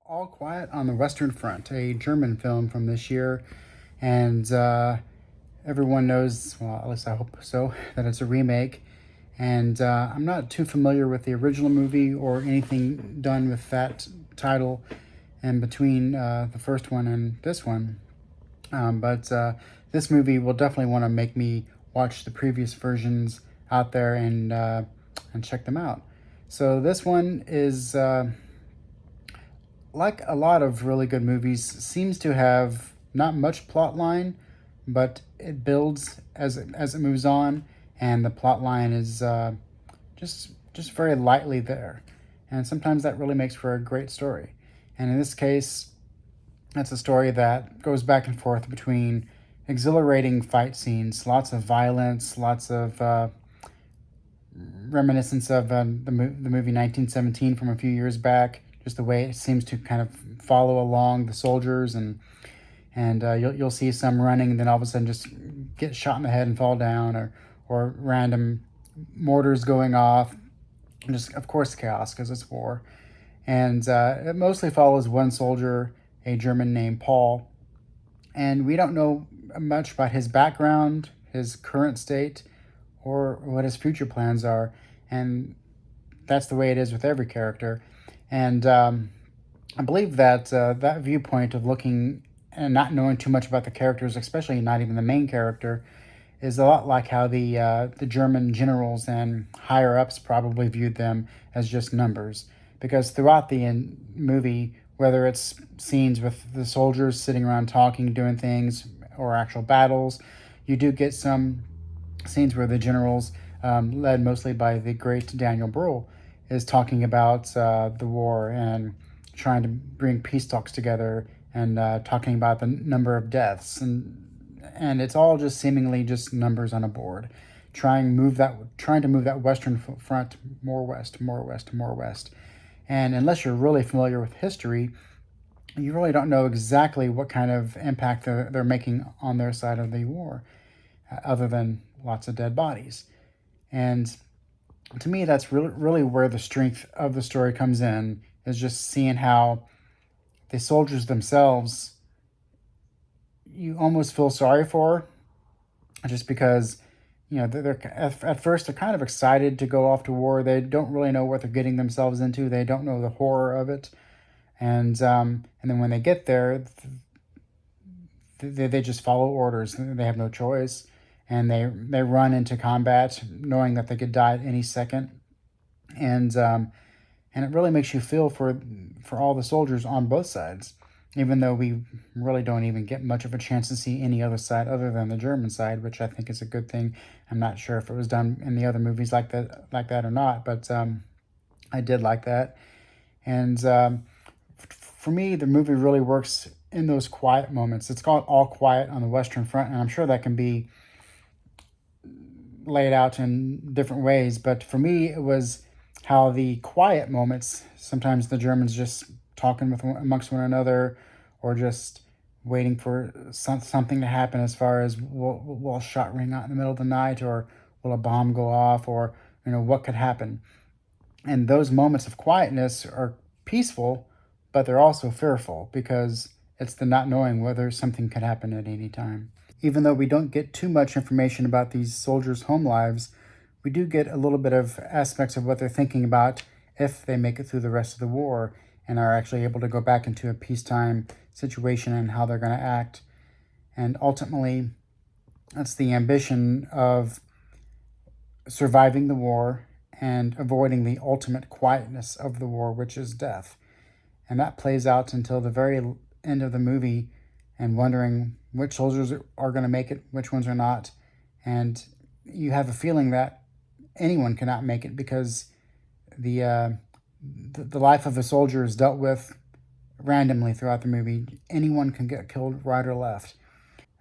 All Quiet on the Western Front, a German film from this year, and everyone knows, well, at least I hope so, that it's a remake. And I'm not too familiar with the original movie or anything done with that title in between the first one and this one. But this movie will definitely want to make me watch the previous versions out there and check them out. So this one is like a lot of really good movies, seems to have not much plot line, but it builds as it moves on, and the plot line is just very lightly there, and sometimes that really makes for a great story. And in this case, it's a story that goes back and forth between exhilarating fight scenes, lots of violence, lots of reminiscence of the movie 1917 from a few years back. Just the way it seems to kind of follow along the soldiers, and you'll see some running, and then all of a sudden just get shot in the head and fall down, or random mortars going off. And just of course chaos because it's war, and it mostly follows one soldier, a German named Paul, and we don't know much about his background, his current state, or what his future plans are. And that's the way it is with every character. And I believe that that viewpoint of looking and not knowing too much about the characters, especially not even the main character, is a lot like how the German generals and higher ups probably viewed them as just numbers. Because throughout the movie, whether it's scenes with the soldiers sitting around talking, doing things, or actual battles, you do get some scenes where the generals, led mostly by the great Daniel Brühl, is talking about the war and trying to bring peace talks together, and talking about the number of deaths, and it's all just seemingly just numbers on a board, trying to move that Western front more west, more west, more west. And unless you're really familiar with history, you really don't know exactly what kind of impact they're making on their side of the war, other than lots of dead bodies. And to me, that's really where the strength of the story comes in, is just seeing how the soldiers themselves, you almost feel sorry for, just because, they're at first they're kind of excited to go off to war. They don't really know what they're getting themselves into. They don't know the horror of it, and then when they get there, they just follow orders. They have no choice, and they run into combat knowing that they could die at any second, and it really makes you feel for all the soldiers on both sides, even though we really don't even get much of a chance to see any other side other than the German side, which I think is a good thing. I'm not sure if it was done in the other movies like that or not, but I did like that. And for me, the movie really works in those quiet moments. It's called All Quiet on the Western Front, and I'm sure that can be laid out in different ways. But for me, it was how the quiet moments, sometimes the Germans just talking amongst one another, or just waiting for something to happen, as far as will a shot ring out in the middle of the night, or will a bomb go off, or what could happen. And those moments of quietness are peaceful, but they're also fearful, because it's the not knowing whether something could happen at any time. Even though we don't get too much information about these soldiers' home lives, we do get a little bit of aspects of what they're thinking about if they make it through the rest of the war and are actually able to go back into a peacetime situation, and how they're going to act. And ultimately, that's the ambition of surviving the war and avoiding the ultimate quietness of the war, which is death. And that plays out until the very end of the movie, and wondering which soldiers are going to make it, which ones are not. And you have a feeling that anyone cannot make it, because the life of a soldier is dealt with randomly throughout the movie. Anyone can get killed right or left.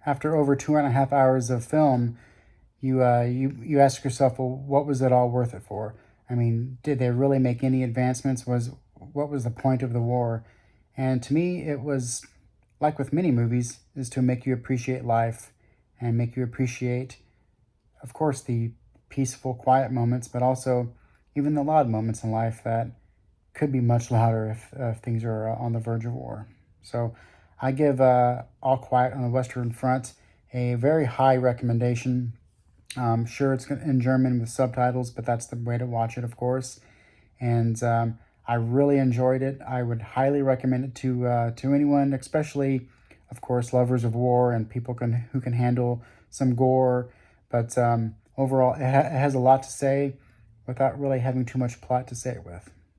After over 2.5 hours of film, you ask yourself, well, what was it all worth it for? I mean, did they really make any advancements? What was the point of the war? And to me, it was, like with many movies, is to make you appreciate life, and make you appreciate, of course, the peaceful, quiet moments, but also even the loud moments in life that could be much louder if things are on the verge of war. So I give All Quiet on the Western Front a very high recommendation. Sure, it's in German with subtitles, but that's the way to watch it, of course. And I really enjoyed it. I would highly recommend it to anyone, especially, of course, lovers of war and people who can handle some gore. But overall, it has a lot to say without really having too much plot to say it with.